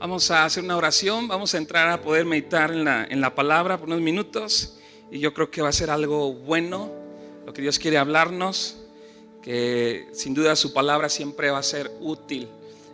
Vamos a hacer una oración, vamos a entrar a poder meditar en la palabra por unos minutos. Y yo creo que va a ser algo bueno, lo que Dios quiere hablarnos, que sin duda su palabra siempre va a ser útil.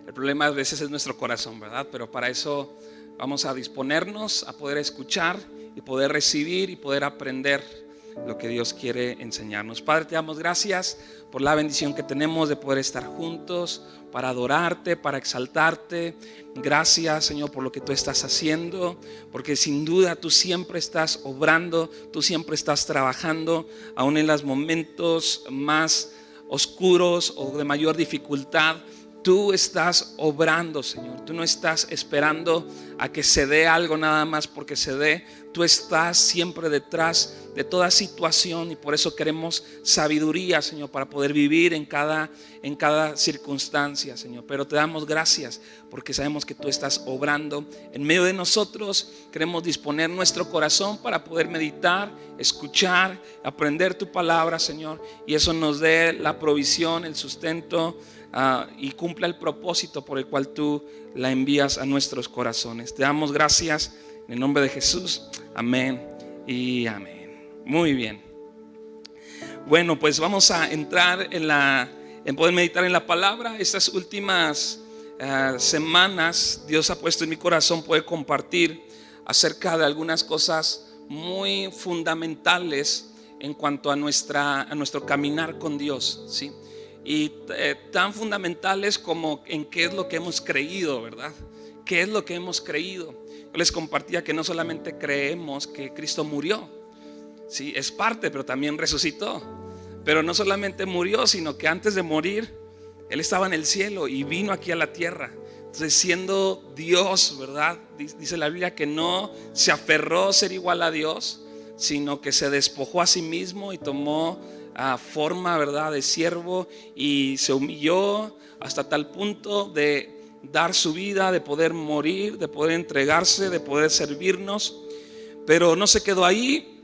El problema a veces es nuestro corazón, ¿verdad? Pero para eso vamos a disponernos a poder escuchar y poder recibir y poder aprender lo que Dios quiere enseñarnos. Padre, te damos gracias por la bendición que tenemos de poder estar juntos para adorarte, para exaltarte. Gracias, Señor, por lo que tú estás haciendo, porque sin duda tú siempre estás obrando, tú siempre estás trabajando, aún en los momentos más oscuros o de mayor dificultad. Tú estás obrando, Señor. Tú no estás esperando a que se dé algo nada más porque se dé. Tú estás siempre detrás de toda situación y por eso queremos sabiduría, Señor, para poder vivir en cada circunstancia, Señor. Pero te damos gracias porque sabemos que tú estás obrando en medio de nosotros. Queremos disponer nuestro corazón para poder meditar, escuchar, aprender tu palabra, Señor, y eso nos dé la provisión, el sustento, y cumpla el propósito por el cual tú la envías a nuestros corazones. Te damos gracias en el nombre de Jesús. Amén y amén. Muy bien. Bueno, pues vamos a entrar en poder meditar en la palabra. Estas últimas semanas Dios ha puesto en mi corazón poder compartir acerca de algunas cosas muy fundamentales en cuanto a nuestro caminar con Dios, ¿sí? Y tan fundamentales como en qué es lo que hemos creído, ¿verdad? ¿Qué es lo que hemos creído? Yo les compartía que no solamente creemos que Cristo murió, sí, es parte, pero también resucitó. Pero no solamente murió, sino que antes de morir Él estaba en el cielo y vino aquí a la tierra. Entonces, siendo Dios, ¿verdad? Dice la Biblia que no se aferró a ser igual a Dios, sino que se despojó a sí mismo y tomó forma, ¿verdad?, de siervo, y se humilló hasta tal punto de dar su vida, de poder morir, de poder entregarse, de poder servirnos. Pero no se quedó ahí.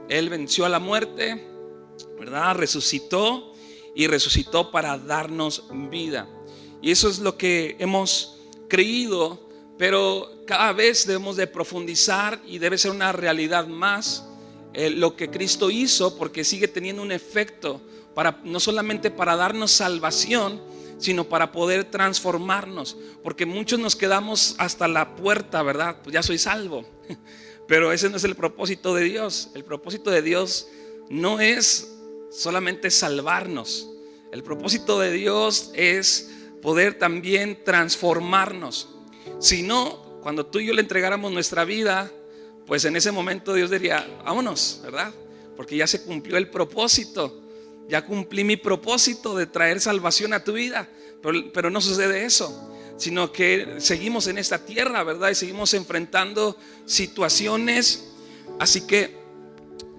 Él venció a la muerte, ¿verdad? Resucitó, y resucitó para darnos vida. Y eso es lo que hemos creído, pero cada vez debemos de profundizar y debe ser una realidad más lo que Cristo hizo, porque sigue teniendo un efecto no solamente para darnos salvación, sino para poder transformarnos. Porque muchos nos quedamos hasta la puerta, ¿verdad? Pues ya soy salvo. Pero ese no es el propósito de Dios. El propósito de Dios no es solamente salvarnos. El propósito de Dios es poder también transformarnos. Si no, cuando tú y yo le entregáramos nuestra vida, pues en ese momento Dios diría, vámonos, ¿verdad? Porque ya se cumplió el propósito. Ya cumplí mi propósito de traer salvación a tu vida. Pero no sucede eso, sino que seguimos en esta tierra, ¿verdad? Y seguimos enfrentando situaciones. Así que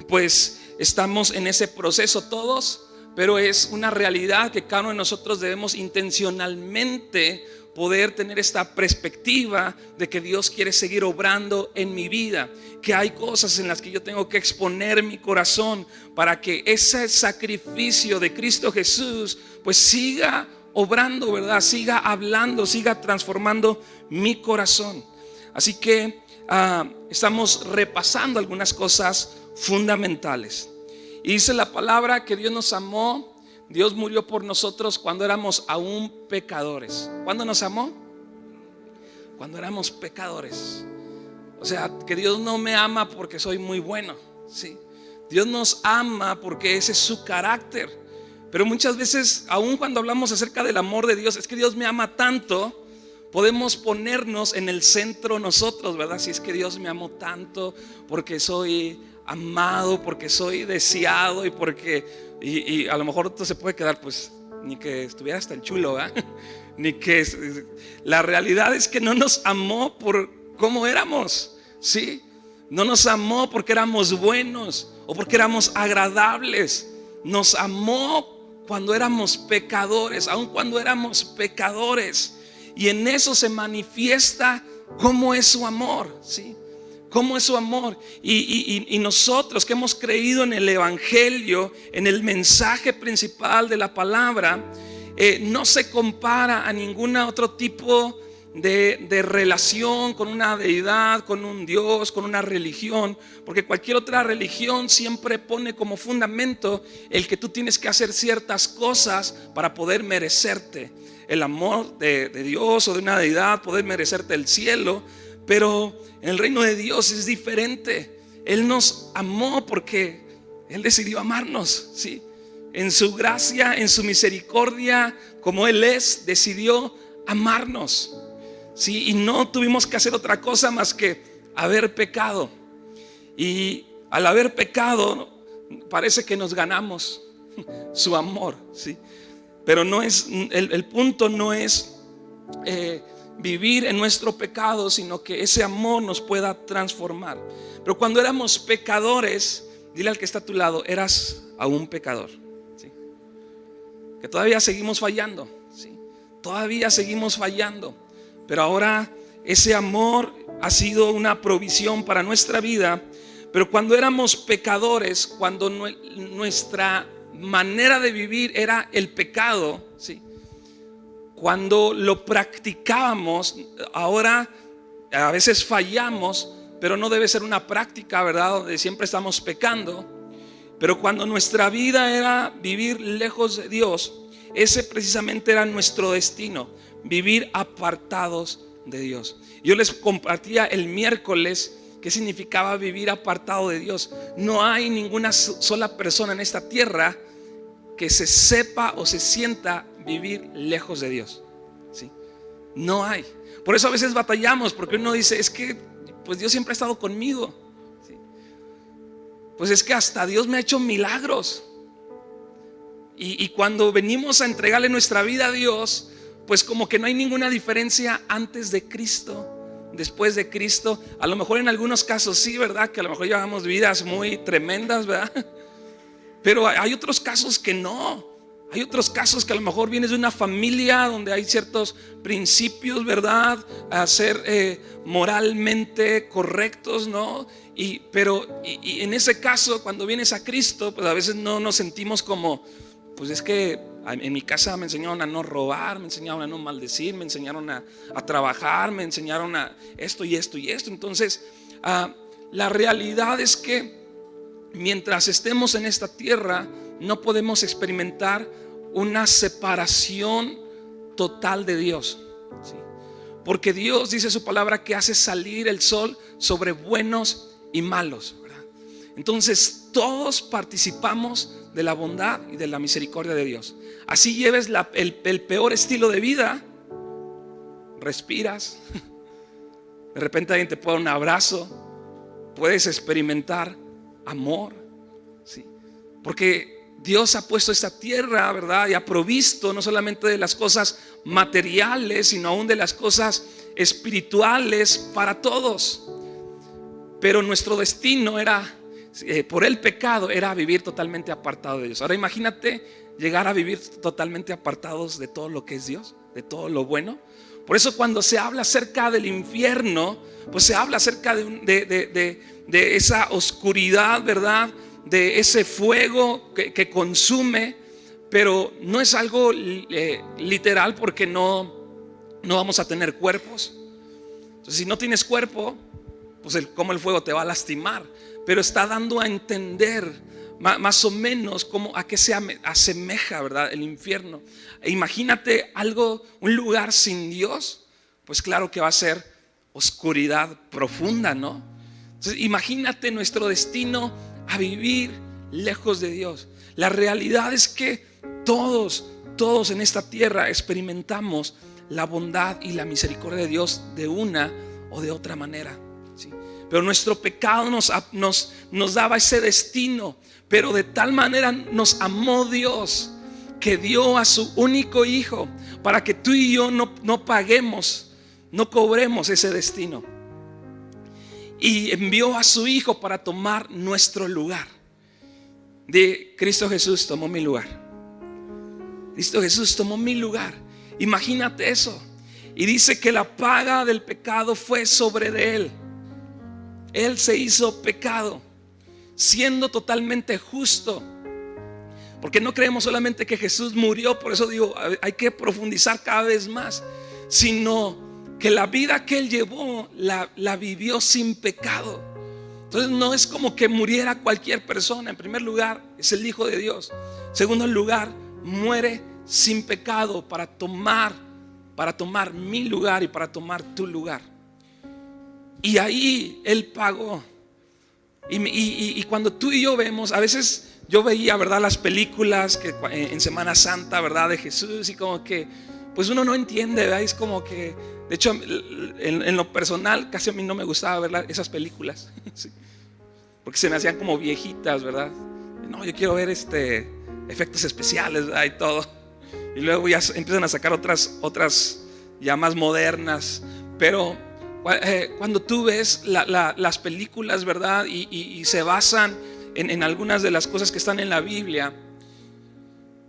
pues estamos en ese proceso todos. Pero es una realidad que cada uno de nosotros debemos intencionalmente poder tener esta perspectiva de que Dios quiere seguir obrando en mi vida, que hay cosas en las que yo tengo que exponer mi corazón para que ese sacrificio de Cristo Jesús pues siga obrando, ¿verdad? Siga hablando, siga transformando mi corazón. Así que estamos repasando algunas cosas fundamentales. Y dice la palabra que Dios nos amó. Dios murió por nosotros cuando éramos aún pecadores. ¿Cuándo nos amó? Cuando éramos pecadores. O sea, que Dios no me ama porque soy muy bueno, ¿sí? Dios nos ama porque ese es su carácter. Pero muchas veces, aún cuando hablamos acerca del amor de Dios, es que Dios me ama tanto, podemos ponernos en el centro nosotros, ¿verdad? Si es que Dios me amó tanto porque soy amado, porque soy deseado, y porque y a lo mejor tú se puede quedar, pues ni que estuvieras tan chulo, ¿eh? Ni que la realidad es que no nos amó por cómo éramos, ¿sí? No nos amó porque éramos buenos o porque éramos agradables. Nos amó cuando éramos pecadores, aun cuando éramos pecadores, y en eso se manifiesta cómo es su amor, ¿sí? ¿Cómo es su amor? Y nosotros que hemos creído en el evangelio, en el mensaje principal de la palabra, no se compara a ningún otro tipo de relación con una deidad, con un Dios, con una religión, porque cualquier otra religión siempre pone como fundamento el que tú tienes que hacer ciertas cosas para poder merecerte el amor de Dios o de una deidad, poder merecerte el cielo. Pero en el reino de Dios es diferente. Él nos amó porque Él decidió amarnos, ¿sí? En su gracia, en su misericordia, como Él es, decidió amarnos, ¿sí? Y no tuvimos que hacer otra cosa más que haber pecado. Y al haber pecado, parece que nos ganamos su amor, ¿sí? Pero no es, el punto no es vivir en nuestro pecado, sino que ese amor nos pueda transformar. Pero cuando éramos pecadores, dile al que está a tu lado, eras aún pecador, ¿sí? Que todavía seguimos fallando, ¿sí? Todavía seguimos fallando. Pero ahora ese amor ha sido una provisión para nuestra vida. Pero cuando éramos pecadores, cuando nuestra manera de vivir era el pecado, ¿sí? Cuando lo practicábamos, ahora a veces fallamos, pero no debe ser una práctica, ¿verdad? Donde siempre estamos pecando. Pero cuando nuestra vida era vivir lejos de Dios, ese precisamente era nuestro destino, vivir apartados de Dios. Yo les compartía el miércoles qué significaba vivir apartado de Dios. No hay ninguna sola persona en esta tierra que se sepa o se sienta vivir lejos de Dios, ¿sí? No hay. Por eso a veces batallamos, porque uno dice, es que pues Dios siempre ha estado conmigo, ¿sí? Pues es que hasta Dios me ha hecho milagros. Y cuando venimos a entregarle nuestra vida a Dios, pues como que no hay ninguna diferencia antes de Cristo, después de Cristo. A lo mejor en algunos casos sí, ¿verdad? Que a lo mejor llevamos vidas muy tremendas, ¿verdad? Pero hay otros casos que no. Hay otros casos que a lo mejor vienes de una familia donde hay ciertos principios, ¿verdad? A ser moralmente correctos, ¿no? Pero en ese caso, cuando vienes a Cristo, pues a veces no nos sentimos como, pues es que en mi casa me enseñaron a no robar, me enseñaron a no maldecir, me enseñaron a trabajar, me enseñaron a esto y esto y esto. Entonces, la realidad es que mientras estemos en esta tierra, no podemos experimentar una separación total de Dios, ¿sí? Porque Dios dice su palabra que hace salir el sol sobre buenos y malos, ¿verdad? Entonces todos participamos de la bondad y de la misericordia de Dios. Así lleves el peor estilo de vida, respiras, de repente alguien te puede dar un abrazo, puedes experimentar amor, ¿sí? Porque Dios ha puesto esta tierra, ¿verdad? Y ha provisto no solamente de las cosas materiales, sino aún de las cosas espirituales para todos. Pero nuestro destino era, por el pecado, era vivir totalmente apartado de Dios. Ahora imagínate llegar a vivir totalmente apartados de todo lo que es Dios, de todo lo bueno. Por eso cuando se habla acerca del infierno, pues se habla acerca de esa oscuridad, ¿verdad? De ese fuego que consume, pero no es algo literal, porque no vamos a tener cuerpos. Entonces, si no tienes cuerpo, pues como el fuego te va a lastimar. Pero está dando a entender más o menos a qué se asemeja, ¿verdad? El infierno. Imagínate un lugar sin Dios, pues claro que va a ser oscuridad profunda, ¿no? Entonces, imagínate nuestro destino a vivir lejos de Dios. La realidad es que todos en esta tierra experimentamos la bondad y la misericordia de Dios de una o de otra manera, ¿sí? Pero nuestro pecado nos daba ese destino. Pero de tal manera nos amó Dios, que dio a su único hijo para que tú y yo no paguemos, no cobremos ese destino. Y envió a su hijo para tomar nuestro lugar. De Cristo Jesús tomó mi lugar. Cristo Jesús tomó mi lugar. Imagínate eso. Y dice que la paga del pecado fue sobre de él. Él se hizo pecado, siendo totalmente justo. Porque no creemos solamente que Jesús murió, por eso digo, hay que profundizar cada vez más, sino que la vida que Él llevó la vivió sin pecado. Entonces no es como que muriera cualquier persona. En primer lugar, es el Hijo de Dios. En segundo lugar, muere sin pecado para tomar mi lugar y para tomar tu lugar. Y ahí Él pagó. Y cuando tú y yo vemos, a veces yo veía, ¿verdad?, las películas que en Semana Santa, ¿verdad?, de Jesús, y como que pues uno no entiende, ¿verdad? Es como que, de hecho, en lo personal casi a mí no me gustaba ver esas películas, ¿sí? Porque se me hacían como viejitas, ¿verdad? No, yo quiero ver efectos especiales, ¿verdad?, y todo. Y luego ya empiezan a sacar otras ya más modernas. Pero cuando tú ves las películas, ¿verdad?, y se basan en algunas de las cosas que están en la Biblia.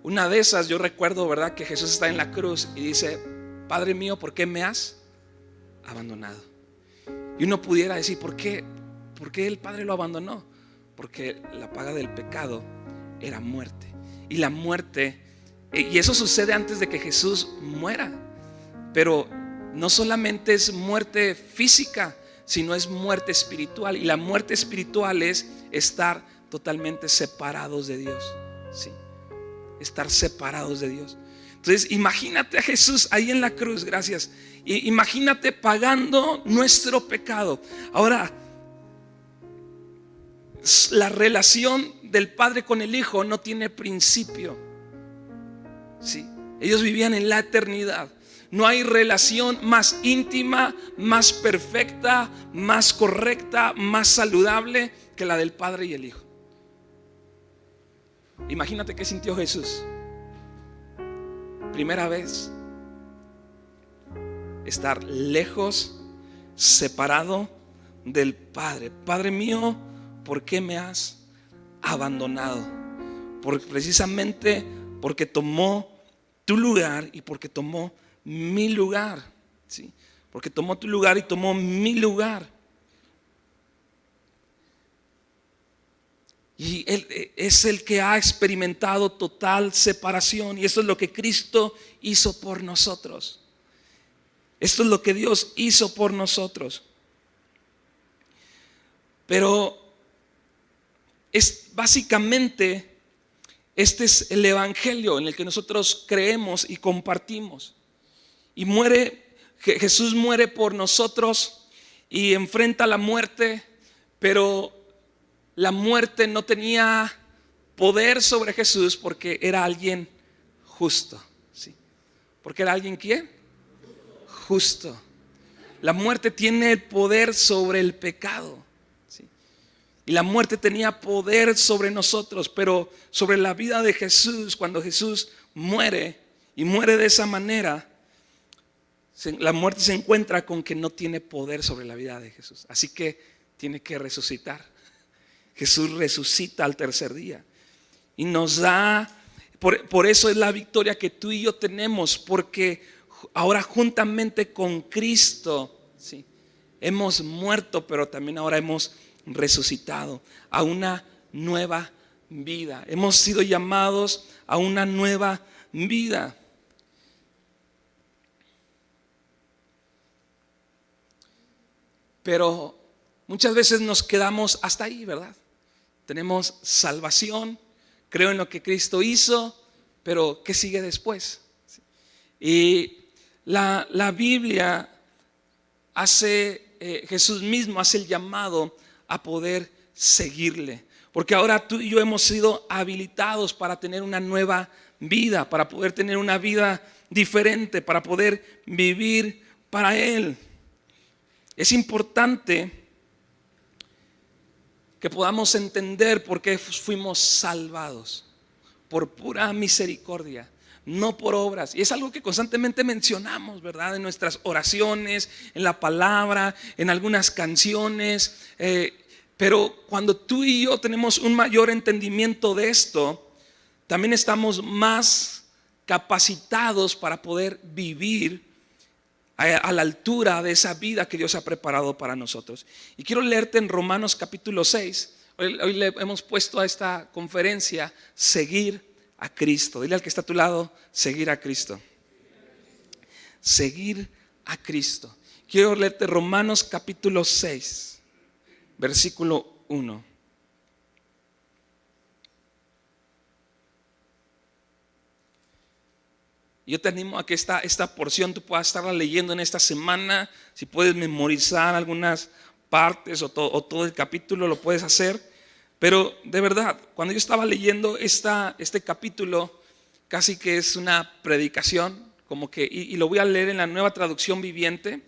Una de esas, yo recuerdo, ¿verdad?, que Jesús está en la cruz y dice: Padre mío, ¿por qué me has abandonado? Y uno pudiera decir: ¿por qué el Padre lo abandonó? Porque la paga del pecado era muerte. Y la muerte, y eso sucede antes de que Jesús muera. Pero no solamente es muerte física, sino es muerte espiritual. Y la muerte espiritual es estar totalmente separados de Dios, ¿sí? Estar separados de Dios. Entonces imagínate a Jesús ahí en la cruz, gracias. Imagínate pagando nuestro pecado. Ahora, la relación del Padre con el Hijo no tiene principio, ¿sí? Ellos vivían en la eternidad. No hay relación más íntima, más perfecta, más correcta, más saludable que la del Padre y el Hijo. Imagínate qué sintió Jesús. Primera vez, estar lejos, separado del Padre. Padre mío, ¿por qué me has abandonado? Precisamente porque tomó tu lugar y porque tomó mi lugar, ¿sí? Porque tomó tu lugar y tomó mi lugar. Y Él es el que ha experimentado total separación. Y esto es lo que Cristo hizo por nosotros. Esto es lo que Dios hizo por nosotros. Pero básicamente este es el evangelio en el que nosotros creemos y compartimos. Y Jesús muere por nosotros y enfrenta la muerte, pero la muerte no tenía poder sobre Jesús porque era alguien justo, ¿sí? Porque era alguien ¿quién? Justo. La muerte tiene el poder sobre el pecado, ¿sí? Y la muerte tenía poder sobre nosotros, pero sobre la vida de Jesús, cuando Jesús muere y muere de esa manera, la muerte se encuentra con que no tiene poder sobre la vida de Jesús. Así que tiene que resucitar. Jesús resucita al tercer día y nos da, por eso es la victoria que tú y yo tenemos, porque ahora juntamente con Cristo, ¿sí?, hemos muerto, pero también ahora hemos resucitado a una nueva vida. Hemos sido llamados a una nueva vida. Pero muchas veces nos quedamos hasta ahí, ¿verdad? Tenemos salvación, creo en lo que Cristo hizo, pero ¿qué sigue después? Y la Biblia Jesús mismo hace el llamado a poder seguirle. Porque ahora tú y yo hemos sido habilitados para tener una nueva vida, para poder tener una vida diferente, para poder vivir para Él. Es importante que podamos entender por qué fuimos salvados, por pura misericordia, no por obras. Y es algo que constantemente mencionamos, ¿verdad? En nuestras oraciones, en la palabra, en algunas canciones. Pero cuando tú y yo tenemos un mayor entendimiento de esto, también estamos más capacitados para poder vivir a la altura de esa vida que Dios ha preparado para nosotros. Y quiero leerte en Romanos capítulo 6. Hoy le hemos puesto a esta conferencia seguir a Cristo. Dile al que está a tu lado, seguir a Cristo. Seguir a Cristo. Quiero leerte Romanos capítulo 6, versículo 1. Yo te animo a que esta porción tú puedas estarla leyendo en esta semana. Si puedes memorizar algunas partes o todo el capítulo, lo puedes hacer. Pero de verdad, cuando yo estaba leyendo este capítulo, casi que es una predicación, como que, y lo voy a leer en la Nueva Traducción Viviente.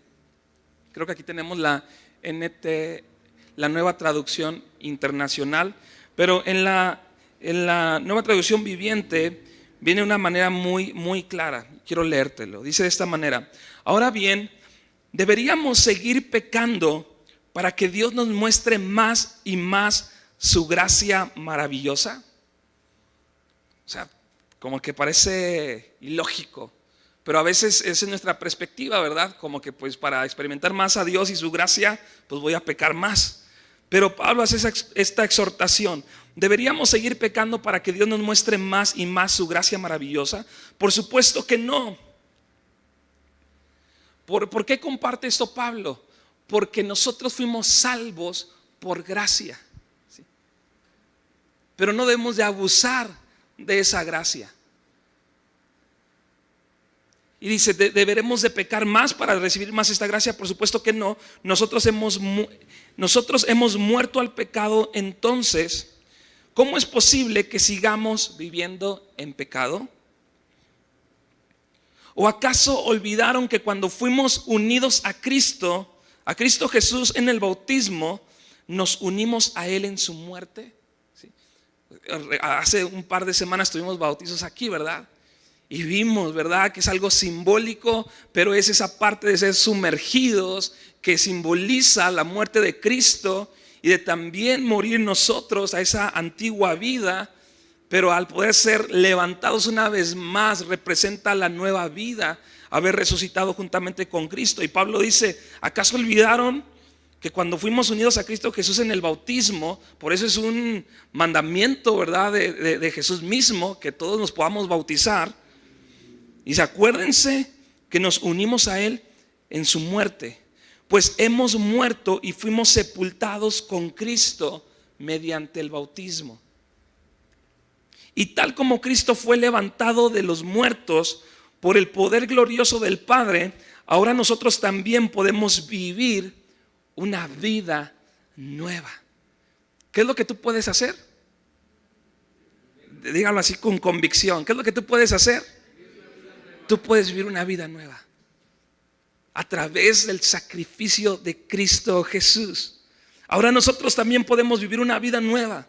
Creo que aquí tenemos la NT, la Nueva Traducción Internacional. Pero en la Nueva Traducción Viviente viene de una manera muy, muy clara. Quiero leértelo. Dice de esta manera: ahora bien, ¿deberíamos seguir pecando para que Dios nos muestre más y más su gracia maravillosa? O sea, como que parece ilógico, pero a veces esa es nuestra perspectiva, ¿verdad? Como que pues para experimentar más a Dios y su gracia, pues voy a pecar más. Pero Pablo hace esta exhortación: ¿deberíamos seguir pecando para que Dios nos muestre más y más su gracia maravillosa? Por supuesto que no. ¿Por qué comparte esto Pablo? Porque nosotros fuimos salvos por gracia, ¿sí? Pero no debemos de abusar de esa gracia. Y dice, ¿deberemos de pecar más para recibir más esta gracia? Por supuesto que no. Nosotros hemos muerto al pecado. Entonces, ¿cómo es posible que sigamos viviendo en pecado? ¿O acaso olvidaron que cuando fuimos unidos a Cristo Jesús en el bautismo, nos unimos a Él en su muerte? ¿Sí? Hace un par de semanas tuvimos bautizos aquí, ¿verdad? Y vimos, ¿verdad?, que es algo simbólico, pero es esa parte de ser sumergidos que simboliza la muerte de Cristo y de también morir nosotros a esa antigua vida, pero al poder ser levantados una vez más representa la nueva vida, haber resucitado juntamente con Cristo. Y Pablo dice, ¿acaso olvidaron que cuando fuimos unidos a Cristo Jesús en el bautismo, por eso es un mandamiento, ¿verdad?, de Jesús mismo, que todos nos podamos bautizar? Y acuérdense que nos unimos a Él en su muerte, pues hemos muerto y fuimos sepultados con Cristo mediante el bautismo. Y tal como Cristo fue levantado de los muertos por el poder glorioso del Padre, ahora nosotros también podemos vivir una vida nueva. ¿Qué es lo que tú puedes hacer? Dígalo así con convicción. ¿Qué es lo que tú puedes hacer? Tú puedes vivir una vida nueva a través del sacrificio de Cristo Jesús. Ahora nosotros también podemos vivir una vida nueva.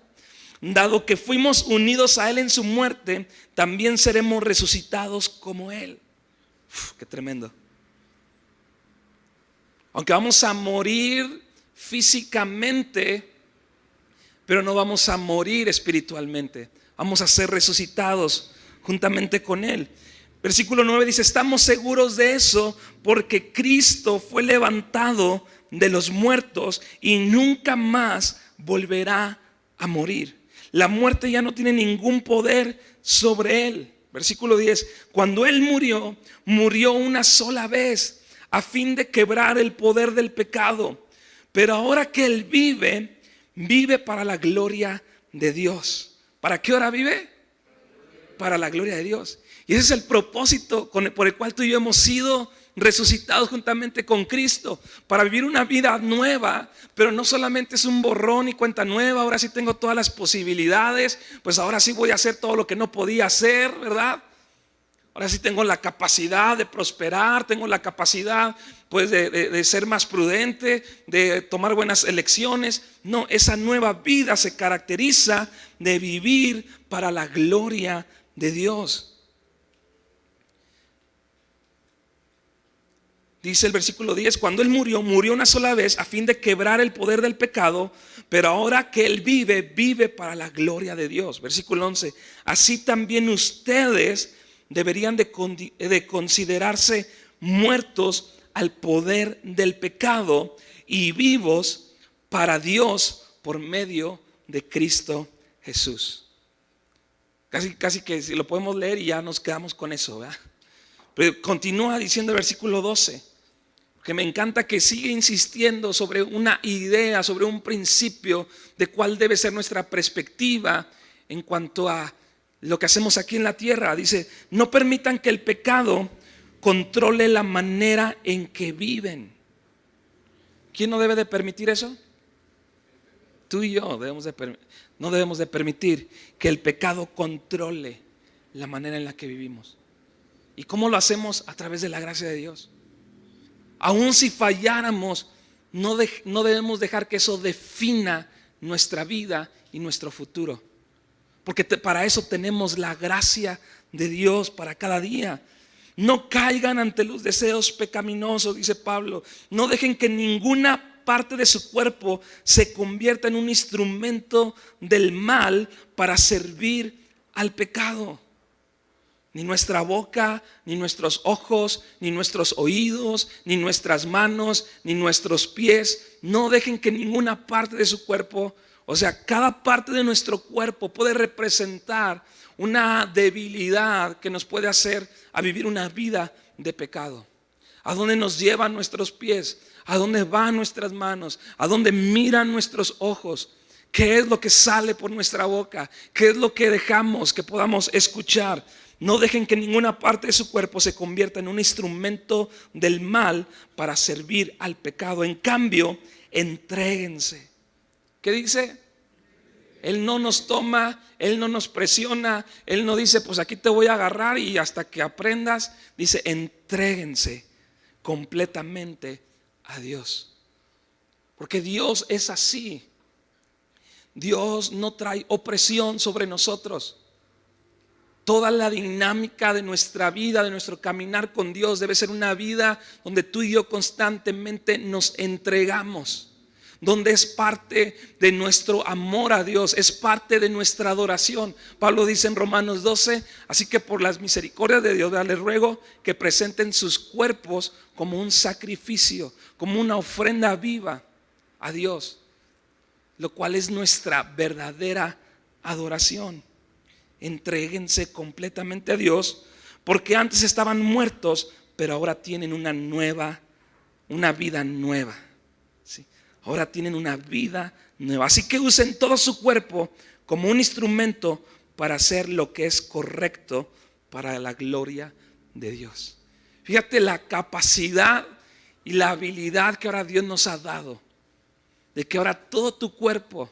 Dado que fuimos unidos a Él en su muerte, también seremos resucitados como Él. Qué tremendo. Aunque vamos a morir físicamente, pero no vamos a morir espiritualmente. Vamos a ser resucitados juntamente con Él. Versículo 9 dice, estamos seguros de eso porque Cristo fue levantado de los muertos y nunca más volverá a morir. La muerte ya no tiene ningún poder sobre Él. Versículo 10, cuando Él murió, murió una sola vez a fin de quebrar el poder del pecado. Pero ahora que Él vive, vive para la gloria de Dios. ¿Para qué hora vive? Para la gloria de Dios. Y ese es el propósito por el cual tú y yo hemos sido resucitados juntamente con Cristo, para vivir una vida nueva. Pero no solamente es un borrón y cuenta nueva. Ahora sí tengo todas las posibilidades, pues ahora sí voy a hacer todo lo que no podía hacer, ¿verdad? Ahora sí tengo la capacidad de prosperar, tengo la capacidad pues de ser más prudente, de tomar buenas elecciones. No, esa nueva vida se caracteriza de vivir para la gloria de Dios. Dice el versículo 10, cuando Él murió, murió una sola vez a fin de quebrar el poder del pecado, pero ahora que Él vive, vive para la gloria de Dios. Versículo 11, así también ustedes deberían de considerarse muertos al poder del pecado y vivos para Dios por medio de Cristo Jesús. Casi que si lo podemos leer y ya nos quedamos con eso, ¿verdad? Pero continúa diciendo el versículo 12. Que me encanta que sigue insistiendo sobre una idea, sobre un principio de cuál debe ser nuestra perspectiva en cuanto a lo que hacemos aquí en la tierra. Dice, no permitan que el pecado controle la manera en que viven. ¿Quién no debe de permitir eso? Tú y yo no debemos de permitir que el pecado controle la manera en la que vivimos. ¿Y cómo lo hacemos? A través de la gracia de Dios. Aún si falláramos, no debemos dejar que eso defina nuestra vida y nuestro futuro. Porque para eso tenemos la gracia de Dios para cada día. No caigan ante los deseos pecaminosos, dice Pablo. No dejen que ninguna parte de su cuerpo se convierta en un instrumento del mal para servir al pecado. Ni nuestra boca, ni nuestros ojos, ni nuestros oídos, ni nuestras manos, ni nuestros pies. No dejen que ninguna parte de su cuerpo, o sea, cada parte de nuestro cuerpo puede representar una debilidad que nos puede hacer a vivir una vida de pecado. ¿A dónde nos llevan nuestros pies? ¿A dónde van nuestras manos? ¿A dónde miran nuestros ojos? ¿Qué es lo que sale por nuestra boca? ¿Qué es lo que dejamos que podamos escuchar? No dejen que ninguna parte de su cuerpo se convierta en un instrumento del mal para servir al pecado. En cambio, entréguense. ¿Qué dice? Él no nos toma, Él no nos presiona, Él no dice, pues aquí te voy a agarrar y hasta que aprendas. Dice, entréguense completamente a Dios. Porque Dios es así. Dios no trae opresión sobre nosotros. Toda la dinámica de nuestra vida, de nuestro caminar con Dios, debe ser una vida donde tú y yo constantemente nos entregamos, donde es parte de nuestro amor a Dios, es parte de nuestra adoración. Pablo dice en Romanos 12, así que por las misericordias de Dios les ruego que presenten sus cuerpos como un sacrificio, como una ofrenda viva a Dios, lo cual es nuestra verdadera adoración. Entréguense completamente a Dios, porque antes estaban muertos, pero ahora tienen una vida nueva. ¿Sí? Ahora tienen una vida nueva. Así que usen todo su cuerpo como un instrumento para hacer lo que es correcto para la gloria de Dios. Fíjate la capacidad y la habilidad que ahora Dios nos ha dado, de que ahora todo tu cuerpo,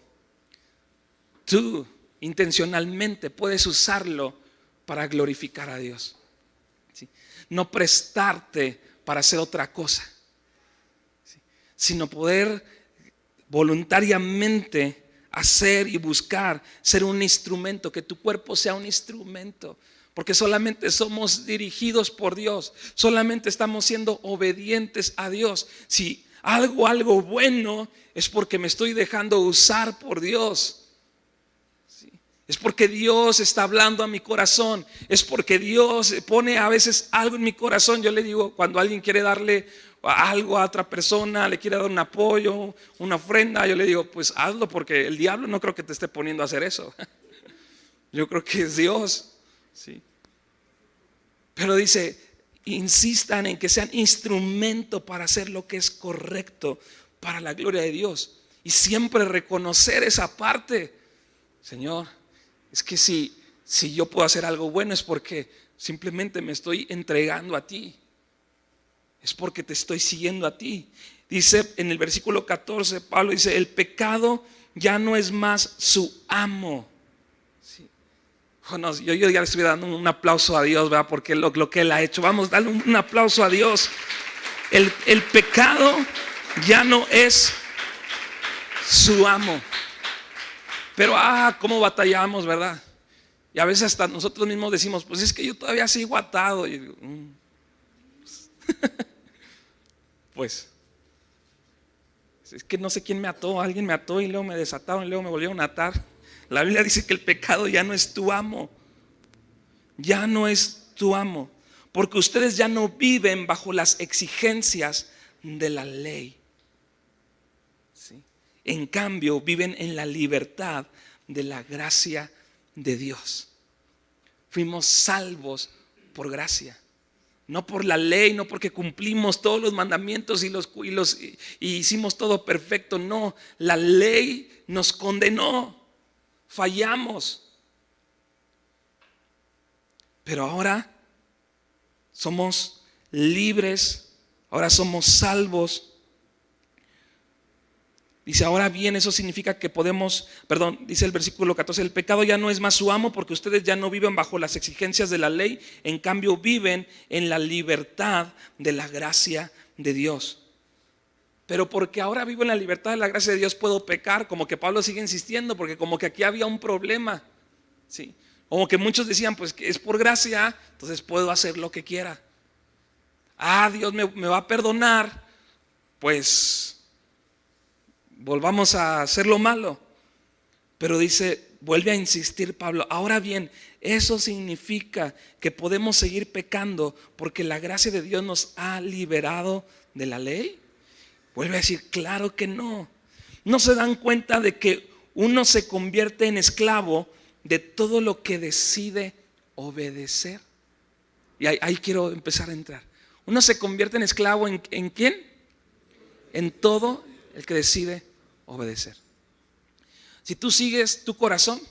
tú intencionalmente puedes usarlo para glorificar a Dios. ¿Sí? No prestarte para hacer otra cosa, ¿sí? Sino poder voluntariamente hacer y buscar ser un instrumento, que tu cuerpo sea un instrumento. Porque solamente somos dirigidos por Dios, solamente estamos siendo obedientes a Dios. Si algo bueno, es porque me estoy dejando usar por Dios. Es porque Dios está hablando a mi corazón. Es porque Dios pone a veces algo en mi corazón. Yo le digo, cuando alguien quiere darle algo a otra persona, le quiere dar un apoyo, una ofrenda, yo le digo, pues hazlo, porque el diablo no creo que te esté poniendo a hacer eso. Yo creo que es Dios, ¿sí? Pero dice, insistan en que sean instrumento para hacer lo que es correcto para la gloria de Dios. Y siempre reconocer esa parte. Señor, es que si yo puedo hacer algo bueno es porque simplemente me estoy entregando a ti. Es porque te estoy siguiendo a ti. Dice en el versículo 14, Pablo dice, el pecado ya no es más su amo. ¿Sí? Bueno, yo ya le estoy dando un aplauso a Dios, ¿verdad? Porque lo que Él ha hecho. Vamos, dale un aplauso a Dios. El pecado ya no es su amo. Pero cómo batallamos, ¿verdad? Y a veces hasta nosotros mismos decimos, pues es que yo todavía sigo atado. Y digo, pues es que no sé quién me ató. Alguien me ató y luego me desataron y luego me volvieron a atar. La Biblia dice que el pecado ya no es tu amo. Ya no es tu amo. Porque ustedes ya no viven bajo las exigencias de la ley. En cambio, viven en la libertad de la gracia de Dios. Fuimos salvos por gracia. No por la ley, no porque cumplimos todos los mandamientos y hicimos todo perfecto. No, la ley nos condenó, fallamos. Pero ahora somos libres, ahora somos salvos. Dice, ahora bien, eso significa que dice el versículo 14, el pecado ya no es más su amo porque ustedes ya no viven bajo las exigencias de la ley, en cambio viven en la libertad de la gracia de Dios. Pero porque ahora vivo en la libertad de la gracia de Dios puedo pecar, como que Pablo sigue insistiendo, porque como que aquí había un problema, ¿sí? Como que muchos decían, pues que es por gracia, entonces puedo hacer lo que quiera. Dios me va a perdonar, pues volvamos a hacer lo malo. Pero vuelve a insistir Pablo, ahora bien, eso significa que podemos seguir pecando porque la gracia de Dios nos ha liberado de la ley. Vuelve a decir, claro que no. No se dan cuenta de que uno se convierte en esclavo de todo lo que decide obedecer. Y ahí quiero empezar a entrar. Uno se convierte en esclavo ¿en quién? En todo el que decide obedecer. Si tú sigues tu corazón,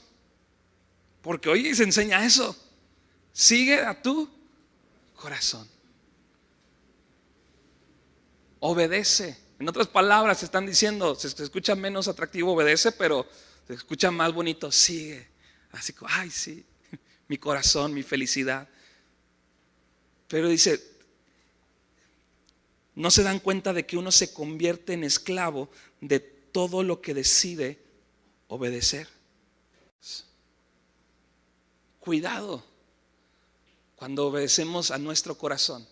porque hoy se enseña eso, sigue a tu corazón. Obedece. En otras palabras, se están diciendo, se escucha menos atractivo obedece, pero se escucha más bonito, sigue. Así como, ay, sí, mi corazón, mi felicidad. Pero dice, no se dan cuenta de que uno se convierte en esclavo de todo lo que decide obedecer. Cuidado cuando obedecemos a nuestro corazón.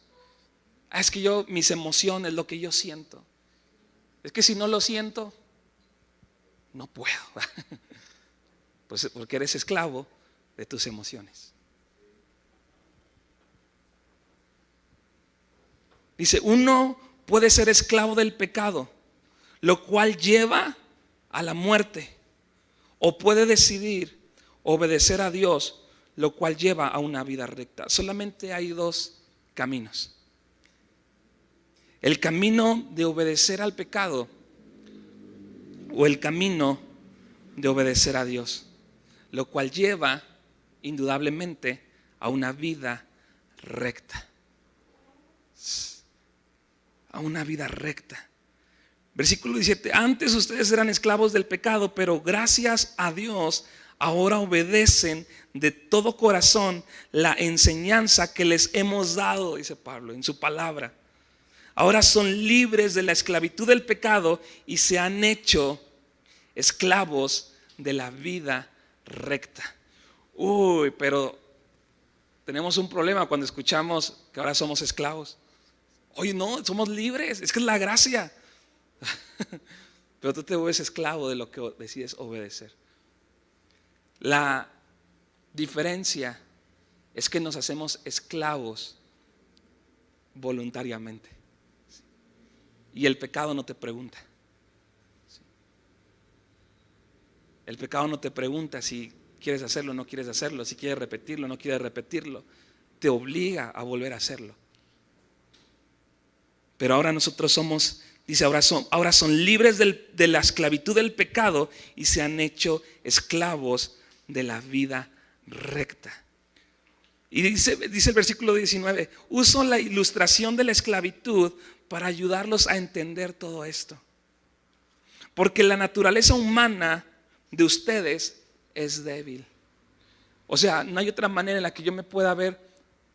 Es que mis emociones, lo que yo siento. Es que si no lo siento, no puedo. Pues porque eres esclavo de tus emociones. Dice, uno puede ser esclavo del pecado, lo cual lleva a la muerte, o puede decidir obedecer a Dios, lo cual lleva a una vida recta. Solamente hay dos caminos. El camino de obedecer al pecado o el camino de obedecer a Dios, lo cual lleva indudablemente a una vida recta. A una vida recta. Versículo 17, antes ustedes eran esclavos del pecado, pero gracias a Dios ahora obedecen de todo corazón la enseñanza que les hemos dado, dice Pablo en su palabra. Ahora son libres de la esclavitud del pecado y se han hecho esclavos de la vida recta. Pero tenemos un problema cuando escuchamos que ahora somos esclavos. Oye, no, somos libres, es que es la gracia. Pero tú te vuelves esclavo de lo que decides obedecer. La diferencia es que nos hacemos esclavos voluntariamente. Y el pecado no te pregunta. El pecado no te pregunta si quieres hacerlo o no quieres hacerlo, si quieres repetirlo o no quieres repetirlo. Te obliga a volver a hacerlo. Pero ahora nosotros somos, dice, ahora son libres de la esclavitud del pecado y se han hecho esclavos de la vida recta. Y dice el versículo 19, uso la ilustración de la esclavitud para ayudarlos a entender todo esto. Porque la naturaleza humana de ustedes es débil. O sea, no hay otra manera en la que yo me pueda ver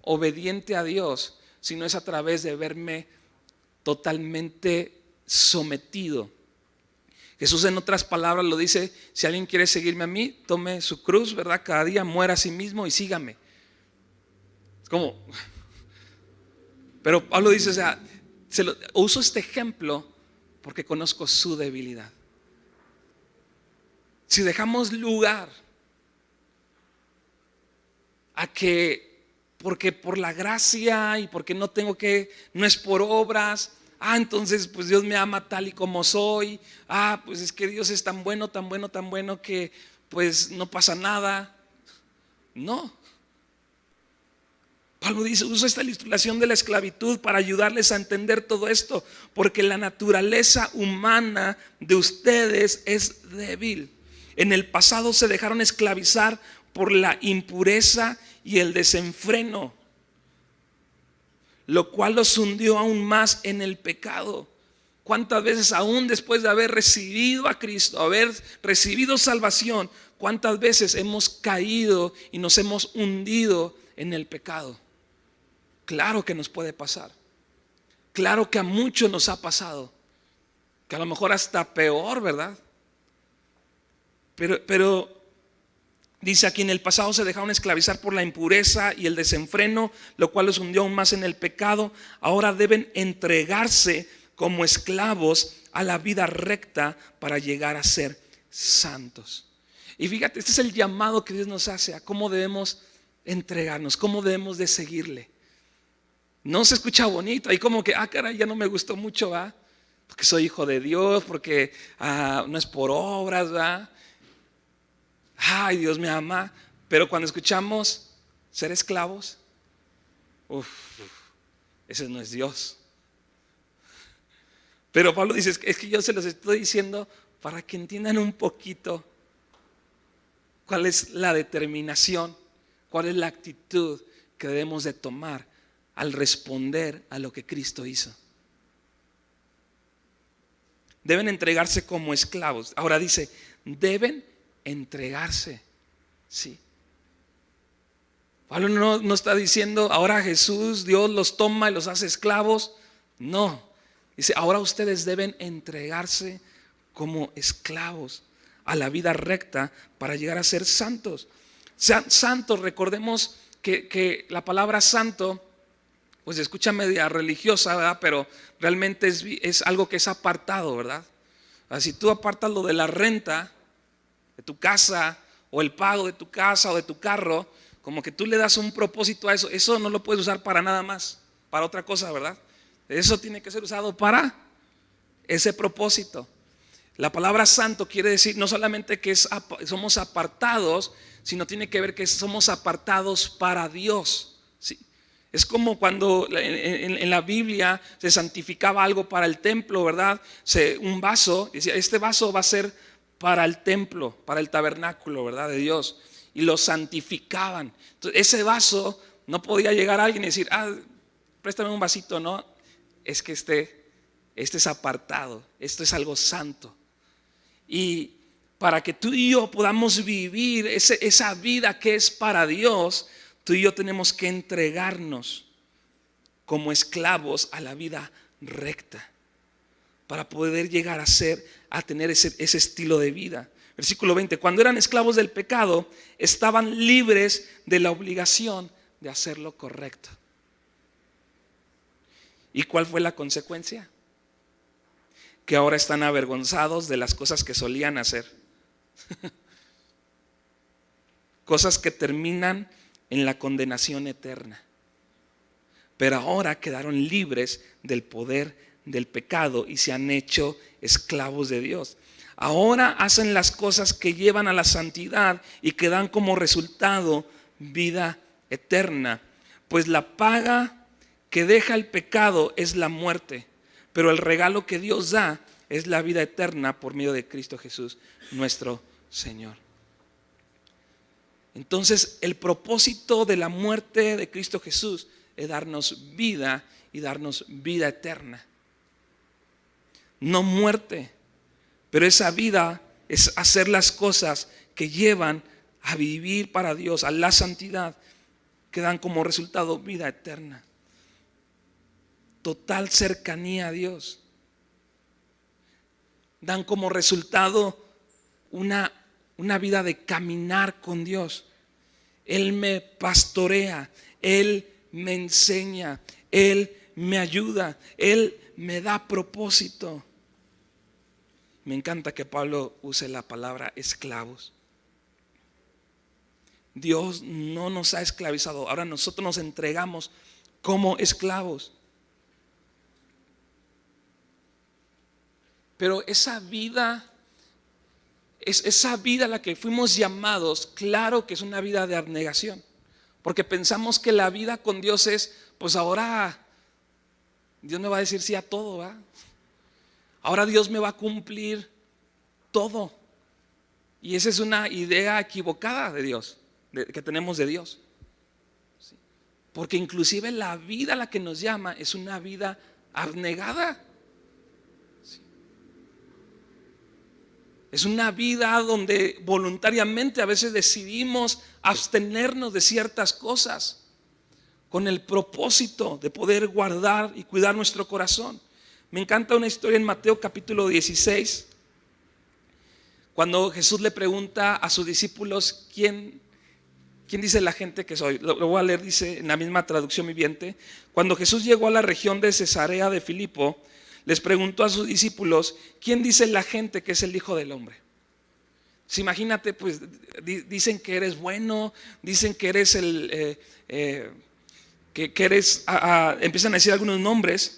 obediente a Dios, sino es a través de verme totalmente sometido. Jesús en otras palabras lo dice, si alguien quiere seguirme a mí, tome su cruz, ¿verdad? Cada día muera a sí mismo y sígame. Es como, pero Pablo dice, o sea, uso este ejemplo porque conozco su debilidad. Si dejamos lugar a que, porque por la gracia y porque no es por obras, entonces pues Dios me ama tal y como soy, pues es que Dios es tan bueno, tan bueno, tan bueno que pues no pasa nada. No. Pablo dice, uso esta ilustración de la esclavitud para ayudarles a entender todo esto, porque la naturaleza humana de ustedes es débil. En el pasado se dejaron esclavizar por la impureza y el desenfreno, lo cual los hundió aún más en el pecado. ¿Cuántas veces aún después de haber recibido a Cristo, haber recibido salvación, cuántas veces hemos caído y nos hemos hundido en el pecado? Claro que nos puede pasar. Claro que a muchos nos ha pasado. Que a lo mejor hasta peor, ¿verdad? Pero dice aquí, en el pasado se dejaron esclavizar por la impureza y el desenfreno, lo cual los hundió aún más en el pecado. Ahora deben entregarse como esclavos a la vida recta para llegar a ser santos. Y fíjate, este es el llamado que Dios nos hace a cómo debemos entregarnos, cómo debemos de seguirle. No se escucha bonito, ahí como que, caray, ya no me gustó mucho, ¿va? Porque soy hijo de Dios, porque no es por obras, ¿va? Ay, Dios me ama. Pero cuando escuchamos ser esclavos, ese no es Dios. Pero Pablo dice, es que yo se los estoy diciendo para que entiendan un poquito cuál es la determinación, cuál es la actitud que debemos de tomar al responder a lo que Cristo hizo. Deben entregarse como esclavos. Ahora dice, deben entregarse. Sí. Pablo no está diciendo, ahora Jesús, Dios los toma y los hace esclavos. No. Dice, ahora ustedes deben entregarse como esclavos a la vida recta para llegar a ser santos. Sean santos, recordemos que la palabra santo pues se escucha media religiosa, ¿verdad? Pero realmente es algo que es apartado, ¿verdad? Si tú apartas lo de la renta de tu casa o el pago de tu casa o de tu carro, como que tú le das un propósito a eso, eso no lo puedes usar para nada más, para otra cosa, ¿verdad? Eso tiene que ser usado para ese propósito. La palabra santo quiere decir no solamente que somos apartados, sino tiene que ver que somos apartados para Dios, ¿sí? Es como cuando en la Biblia se santificaba algo para el templo, ¿verdad? Un vaso, decía, este vaso va a ser para el templo, para el tabernáculo, ¿verdad? De Dios. Y lo santificaban. Entonces, ese vaso no podía llegar a alguien y decir, préstame un vasito, ¿no? Es que este es apartado, esto es algo santo. Y para que tú y yo podamos vivir esa vida que es para Dios, tú y yo tenemos que entregarnos como esclavos a la vida recta para poder llegar a tener ese estilo de vida. Versículo 20, cuando eran esclavos del pecado, estaban libres de la obligación de hacer lo correcto. ¿Y cuál fue la consecuencia? Que ahora están avergonzados de las cosas que solían hacer. Cosas que terminan en la condenación eterna. Pero ahora quedaron libres del poder del pecado y se han hecho esclavos de Dios. Ahora hacen las cosas que llevan a la santidad y que dan como resultado vida eterna. Pues la paga que deja el pecado es la muerte, pero el regalo que Dios da es la vida eterna por medio de Cristo Jesús, nuestro Señor. Entonces, el propósito de la muerte de Cristo Jesús es darnos vida y darnos vida eterna. No muerte, pero esa vida es hacer las cosas que llevan a vivir para Dios, a la santidad, que dan como resultado vida eterna. Total cercanía a Dios. Dan como resultado una vida de caminar con Dios. Él me pastorea, Él me enseña, Él me ayuda, Él me da propósito. Me encanta que Pablo use la palabra esclavos. Dios no nos ha esclavizado, ahora nosotros nos entregamos como esclavos. Pero esa vida a la que fuimos llamados, claro que es una vida de abnegación, Porque pensamos que la vida con Dios es, pues ahora Dios me va a decir sí a todo, ¿va? Ahora Dios me va a cumplir todo. Y esa es una idea equivocada de Dios, que tenemos de Dios. ¿Sí? Porque inclusive la vida a la que nos llama es una vida abnegada. ¿Sí? Es una vida donde voluntariamente a veces decidimos abstenernos de ciertas cosas con el propósito de poder guardar y cuidar nuestro corazón. Me encanta una historia en Mateo capítulo 16, cuando Jesús le pregunta a sus discípulos, ¿quién dice la gente que soy? Lo voy a leer, dice en la misma traducción viviente. Cuando Jesús llegó a la región de Cesarea de Filipo, les preguntó a sus discípulos, ¿quién dice la gente que es el Hijo del Hombre? Si imagínate, pues dicen que eres bueno, dicen que eres que eres, empiezan a decir algunos nombres.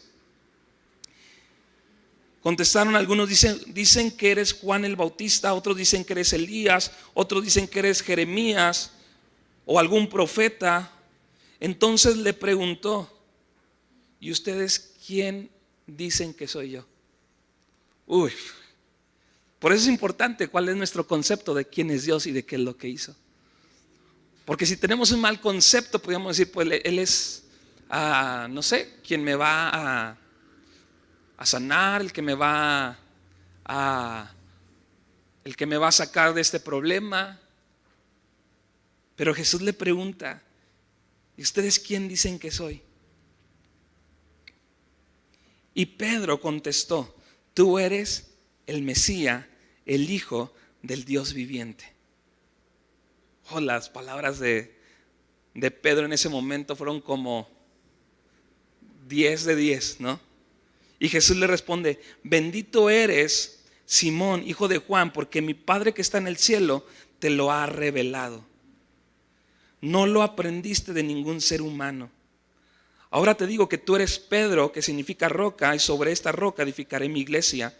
Contestaron algunos, dicen que eres Juan el Bautista, otros dicen que eres Elías, otros dicen que eres Jeremías o algún profeta. Entonces le preguntó, ¿y ustedes quién dicen que soy yo? Uy, por eso es importante cuál es nuestro concepto de quién es Dios y de qué es lo que hizo. Porque si tenemos un mal concepto, podríamos decir, pues Él es, no sé, quien me va a sanar, el que me va a sacar de este problema. Pero Jesús le pregunta, ¿y ustedes quién dicen que soy? Y Pedro contestó, tú eres el Mesías, el Hijo del Dios viviente. Oh, las palabras de Pedro en ese momento fueron como 10 de 10, ¿no? Y Jesús le responde, bendito eres, Simón, hijo de Juan, porque mi Padre que está en el cielo te lo ha revelado. No lo aprendiste de ningún ser humano. Ahora te digo que tú eres Pedro, que significa roca, y sobre esta roca edificaré mi iglesia,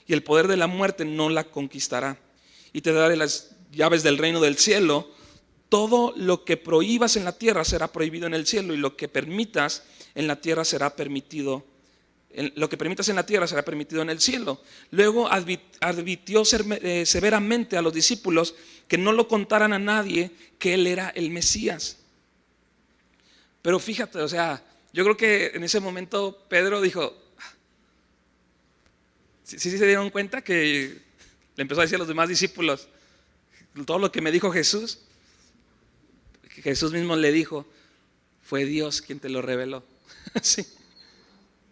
y el poder de la muerte no la conquistará. Y te daré las llaves del reino del cielo. Todo lo que prohíbas en la tierra será prohibido en el cielo, y lo que permitas en la tierra será permitido. Lo que permitas en la tierra será permitido en el cielo. Luego advirtió severamente a los discípulos que no lo contaran a nadie que él era el Mesías. Pero fíjate, o sea, yo creo que en ese momento Pedro dijo, ¿sí se dieron cuenta que le empezó a decir a los demás discípulos todo lo que me dijo Jesús? Jesús mismo le dijo, fue Dios quien te lo reveló. Sí.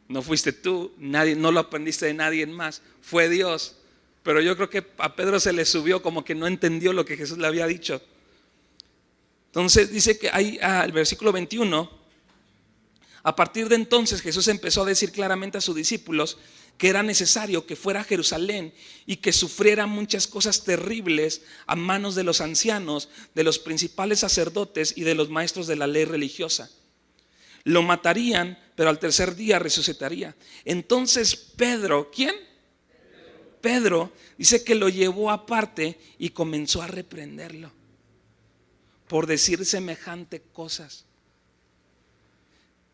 No fuiste tú, nadie, no lo aprendiste de nadie más, fue Dios. Pero yo creo que a Pedro se le subió, como que no entendió lo que Jesús le había dicho. Entonces dice que hay el versículo 21, a partir de entonces Jesús empezó a decir claramente a sus discípulos que era necesario que fuera a Jerusalén y que sufriera muchas cosas terribles a manos de los ancianos, de los principales sacerdotes y de los maestros de la ley religiosa. Lo matarían, pero al tercer día resucitaría. Entonces Pedro, ¿quién? Pedro dice que lo llevó aparte y comenzó a reprenderlo por decir semejante cosas.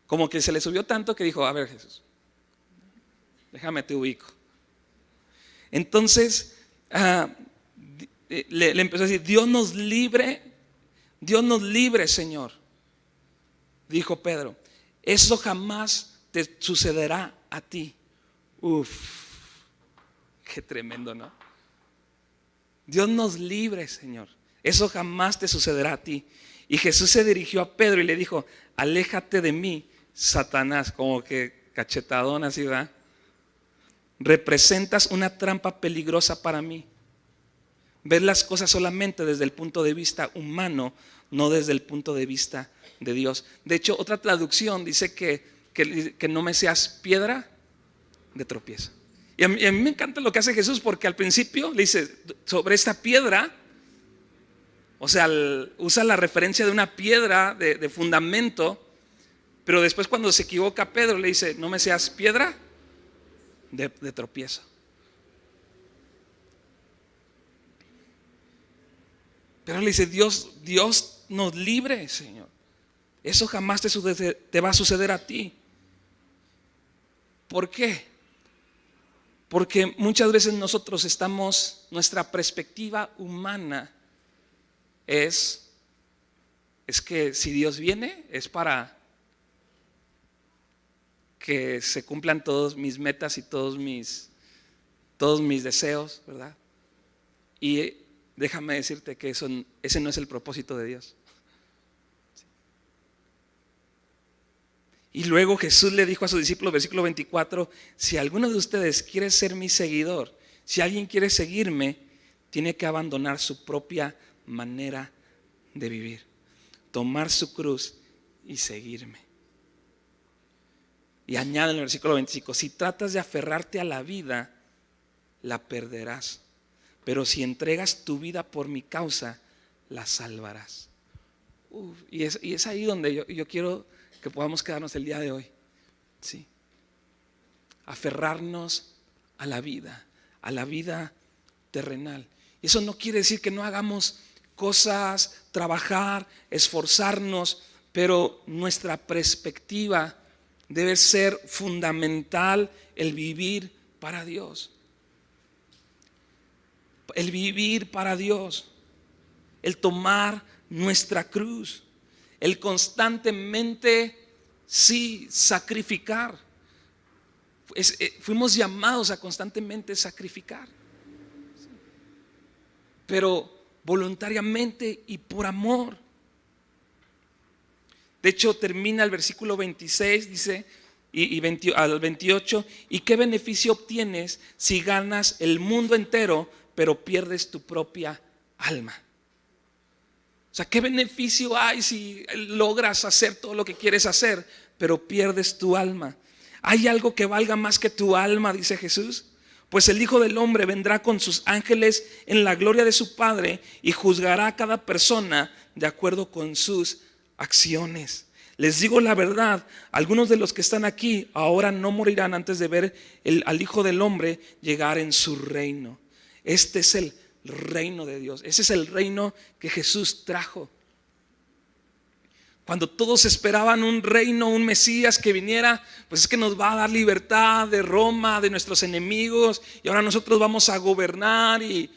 Como que se le subió tanto que dijo, a ver Jesús, déjame te ubico. Entonces le empezó a decir, Dios nos libre, Señor. Dijo Pedro, eso jamás te sucederá a ti. Uf, qué tremendo, ¿no? Dios nos libre, Señor. Eso jamás te sucederá a ti. Y Jesús se dirigió a Pedro y le dijo, aléjate de mí, Satanás. Como que cachetadón así, ¿verdad? Representas una trampa peligrosa para mí. Ves las cosas solamente desde el punto de vista humano, no desde el punto de vista de Dios. De hecho, otra traducción dice que no me seas piedra de tropiezo. Y a mí me encanta lo que hace Jesús, porque al principio le dice, sobre esta piedra, o sea, usa la referencia de una piedra de fundamento, pero después cuando se equivoca Pedro le dice, no me seas piedra de tropiezo. Pero le dice, Dios nos libre, Señor. Eso jamás te va a suceder a ti. ¿Por qué? Porque muchas veces nuestra perspectiva humana es que si Dios viene es para que se cumplan todos mis metas y todos mis deseos, ¿verdad? Y déjame decirte que ese no es el propósito de Dios. Y luego Jesús le dijo a sus discípulos, versículo 24, si alguno de ustedes quiere ser mi seguidor, si alguien quiere seguirme, tiene que abandonar su propia manera de vivir, tomar su cruz y seguirme. Y añade en el versículo 25, si tratas de aferrarte a la vida, la perderás. Pero si entregas tu vida por mi causa, la salvarás. Y es ahí donde yo quiero que podamos quedarnos el día de hoy. ¿Sí? Aferrarnos a la vida terrenal. Y eso no quiere decir que no hagamos cosas, trabajar, esforzarnos, pero nuestra perspectiva debe ser fundamental, el vivir para Dios. El vivir para Dios, el tomar nuestra cruz, el constantemente, sí, sacrificar. Fuimos llamados a constantemente sacrificar, pero voluntariamente y por amor. De hecho, termina el versículo 26, dice, al 28, ¿y qué beneficio obtienes si ganas el mundo entero, pero pierdes tu propia alma? O sea, ¿qué beneficio hay si logras hacer todo lo que quieres hacer, pero pierdes tu alma? ¿Hay algo que valga más que tu alma?, dice Jesús. Pues el Hijo del Hombre vendrá con sus ángeles en la gloria de su Padre y juzgará a cada persona de acuerdo con sus acciones. Les digo la verdad, algunos de los que están aquí ahora no morirán antes de ver al Hijo del Hombre llegar en su reino. Este es el reino de Dios. Ese es el reino que Jesús trajo. Cuando todos esperaban un reino, un Mesías que viniera, pues es que nos va a dar libertad de Roma, de nuestros enemigos, y ahora nosotros vamos a gobernar. Y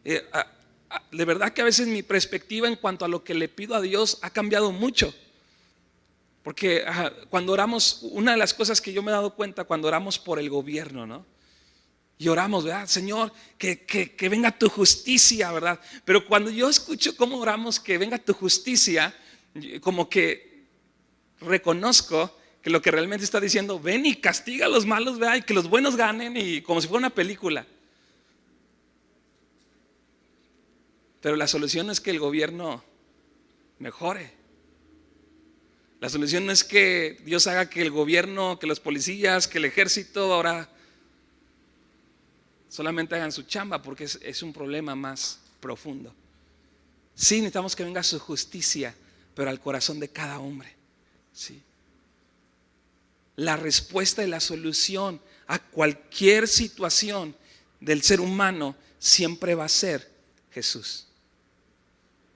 de verdad que a veces mi perspectiva en cuanto a lo que le pido a Dios ha cambiado mucho. Porque cuando oramos, una de las cosas que yo me he dado cuenta cuando oramos por el gobierno, ¿no? Y oramos, ¿verdad? Señor, que venga tu justicia, ¿verdad? Pero cuando yo escucho cómo oramos que venga tu justicia, como que reconozco que lo que realmente está diciendo, ven y castiga a los malos, ¿verdad? Y que los buenos ganen, y como si fuera una película. Pero la solución no es que el gobierno mejore. La solución no es que Dios haga que el gobierno, que los policías, que el ejército ahora solamente hagan su chamba, porque es un problema más profundo. Sí, necesitamos que venga su justicia, pero al corazón de cada hombre. Sí. La respuesta y la solución a cualquier situación del ser humano siempre va a ser Jesús.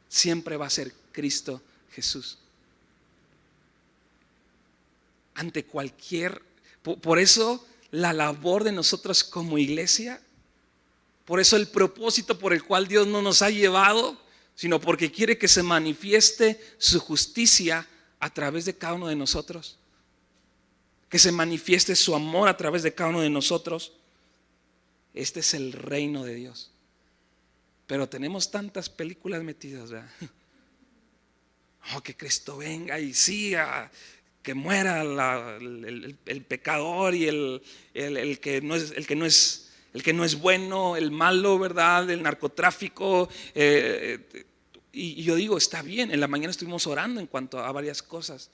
Siempre va a ser Cristo Jesús. Ante cualquier... Por eso la labor de nosotros como iglesia, por eso el propósito por el cual Dios no nos ha llevado, sino porque quiere que se manifieste su justicia a través de cada uno de nosotros, que se manifieste su amor a través de cada uno de nosotros. Este es el reino de Dios. Pero tenemos tantas películas metidas, ¿verdad? Oh, que Cristo venga y sí, que muera el pecador y el que no es bueno, el malo, ¿verdad? El narcotráfico. Y yo digo, está bien. En la mañana estuvimos orando en cuanto a varias cosas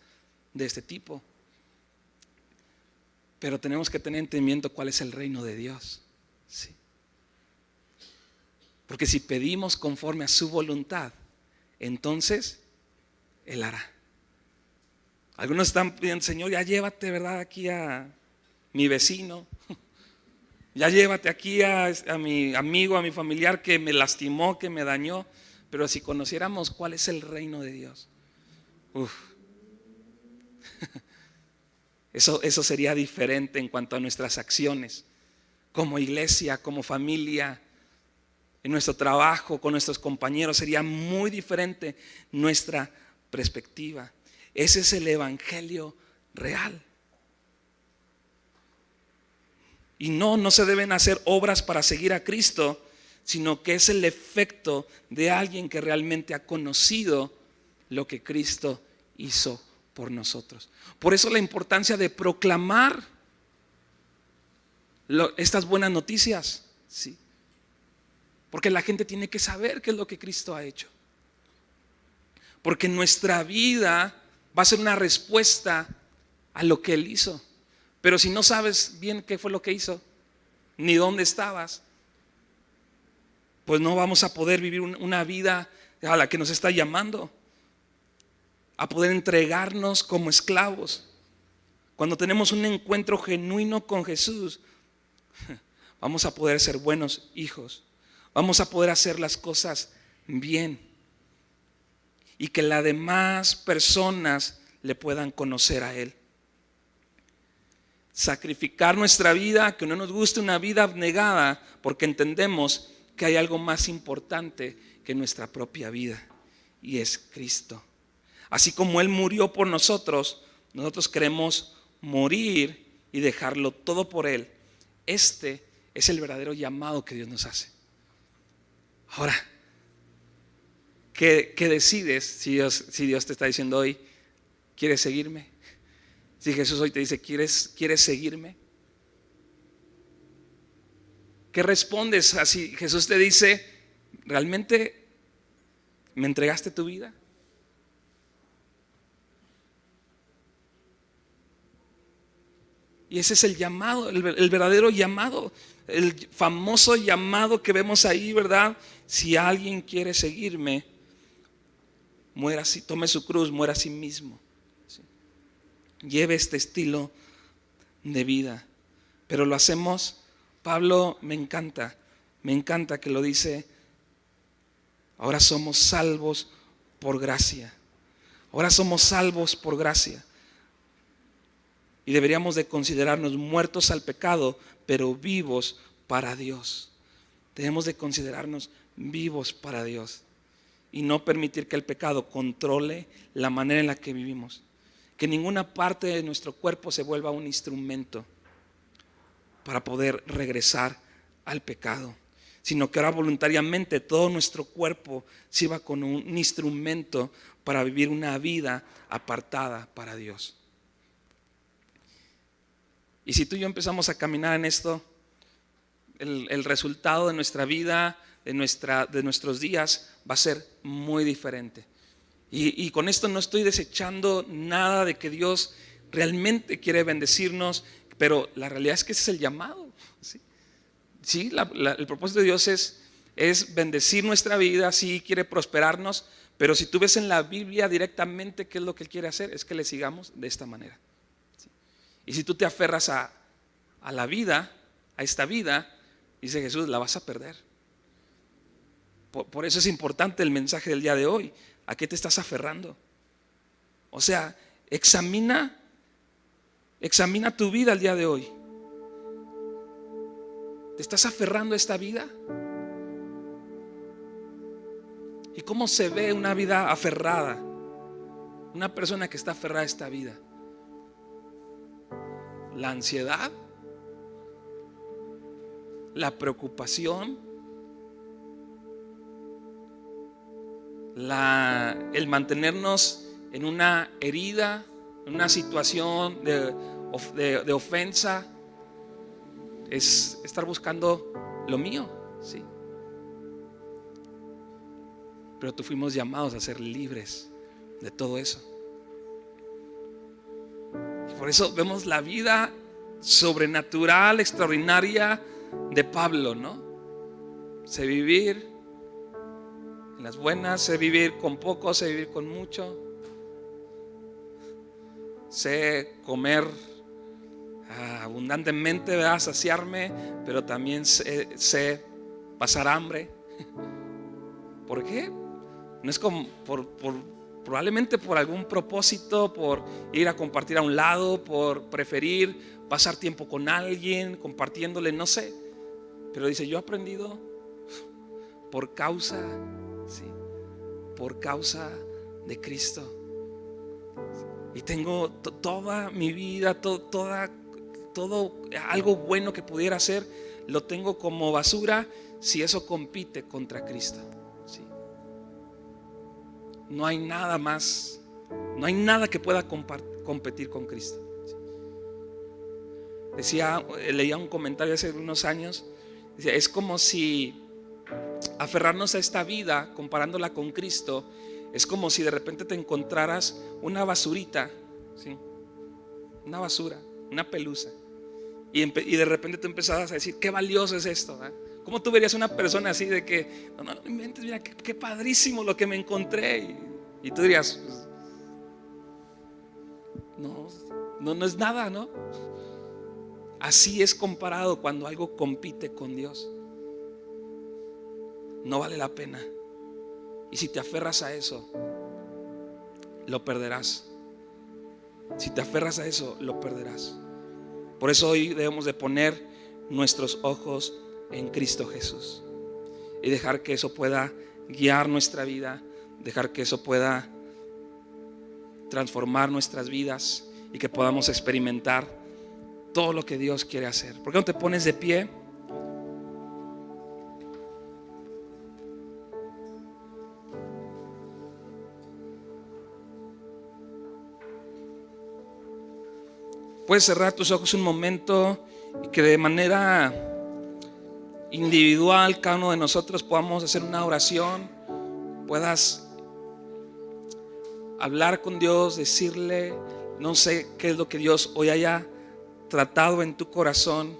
de este tipo. Pero tenemos que tener entendimiento cuál es el reino de Dios. Sí. Porque si pedimos conforme a su voluntad, entonces Él hará. Algunos están pidiendo, Señor, ya llévate, ¿verdad?, aquí a mi vecino. Ya llévate aquí a mi amigo, a mi familiar que me lastimó, que me dañó. Pero si conociéramos cuál es el reino de Dios, Eso sería diferente en cuanto a nuestras acciones, como iglesia, como familia, en nuestro trabajo, con nuestros compañeros. Sería muy diferente nuestra perspectiva. Ese es el evangelio real. Y no se deben hacer obras para seguir a Cristo, sino que es el efecto de alguien que realmente ha conocido lo que Cristo hizo por nosotros. Por eso la importancia de proclamar estas buenas noticias, ¿sí? Porque la gente tiene que saber qué es lo que Cristo ha hecho. Porque nuestra vida va a ser una respuesta a lo que Él hizo. Pero si no sabes bien qué fue lo que hizo, ni dónde estabas, pues no vamos a poder vivir una vida a la que nos está llamando, a poder entregarnos como esclavos. Cuando tenemos un encuentro genuino con Jesús, vamos a poder ser buenos hijos, vamos a poder hacer las cosas bien y que las demás personas le puedan conocer a Él. Sacrificar nuestra vida, que no nos guste una vida abnegada, porque entendemos que hay algo más importante que nuestra propia vida, y es Cristo. Así como Él murió por nosotros, nosotros queremos morir y dejarlo todo por Él. Este es el verdadero llamado que Dios nos hace. Ahora, ¿qué decides si Dios te está diciendo hoy, ¿quieres seguirme? Si Jesús hoy te dice, ¿quieres seguirme? ¿Qué respondes así? Jesús te dice, ¿realmente me entregaste tu vida? Y ese es el llamado, el verdadero llamado, el famoso llamado que vemos ahí, ¿verdad? Si alguien quiere seguirme, muera así, tome su cruz, muera a sí mismo. ¿Sí? Lleve este estilo de vida. Pero lo hacemos, Pablo me encanta que lo dice, ahora somos salvos por gracia. Ahora somos salvos por gracia. Y deberíamos de considerarnos muertos al pecado, pero vivos para Dios. Debemos de considerarnos vivos para Dios y no permitir que el pecado controle la manera en la que vivimos. Que ninguna parte de nuestro cuerpo se vuelva un instrumento para poder regresar al pecado, sino que ahora voluntariamente todo nuestro cuerpo sirva como un instrumento para vivir una vida apartada para Dios. Y si tú y yo empezamos a caminar en esto, el resultado de nuestra vida, de nuestros días, va a ser muy diferente. Y con esto no estoy desechando nada de que Dios realmente quiere bendecirnos, pero la realidad es que ese es el llamado. Sí, el propósito de Dios es bendecir nuestra vida, sí quiere prosperarnos, pero si tú ves en la Biblia directamente qué es lo que Él quiere hacer, es que le sigamos de esta manera. Y si tú te aferras a la vida, a esta vida, dice Jesús, la vas a perder. Por eso es importante el mensaje del día de hoy. ¿A qué te estás aferrando? O sea, examina tu vida el día de hoy. ¿Te estás aferrando a esta vida? ¿Y cómo se ve una vida aferrada? Una persona que está aferrada a esta vida. La ansiedad, la preocupación, el mantenernos en una herida, en una situación de ofensa, es estar buscando lo mío, ¿sí? Pero tú fuimos llamados a ser libres de todo eso. Por eso vemos la vida sobrenatural, extraordinaria de Pablo, ¿no? Sé vivir en las buenas, sé vivir con poco, sé vivir con mucho. Sé comer abundantemente, ¿verdad? Saciarme, pero también sé pasar hambre. ¿Por qué? No es como probablemente por algún propósito, por ir a compartir a un lado, por preferir pasar tiempo con alguien, compartiéndole, no sé. Pero dice, yo he aprendido por causa, sí, por causa de Cristo. Y tengo toda mi vida, todo algo bueno que pudiera hacer, lo tengo como basura si eso compite contra Cristo. Sí. No hay nada más, no hay nada que pueda competir con Cristo. Sí. Leía un comentario hace unos años, decía, es como si aferrarnos a esta vida, comparándola con Cristo, es como si de repente te encontraras una basurita, ¿sí? Una basura, una pelusa, y de repente tú empezabas a decir, qué valioso es esto, ¿eh? ¿Cómo tú verías una persona así de que, no inventes, mira, qué padrísimo lo que me encontré? Y tú dirías, pues, no es nada, ¿no? Así es comparado cuando algo compite con Dios. No vale la pena. Y si te aferras a eso, lo perderás. Si te aferras a eso, lo perderás. Por eso hoy debemos de poner nuestros ojos en Cristo Jesús y dejar que eso pueda guiar nuestra vida, dejar que eso pueda transformar nuestras vidas y que podamos experimentar todo lo que Dios quiere hacer. ¿Por qué no te pones de pie? Puedes cerrar tus ojos un momento y que de manera individual cada uno de nosotros podamos hacer una oración, puedas hablar con Dios, decirle, no sé qué es lo que Dios hoy haya tratado en tu corazón,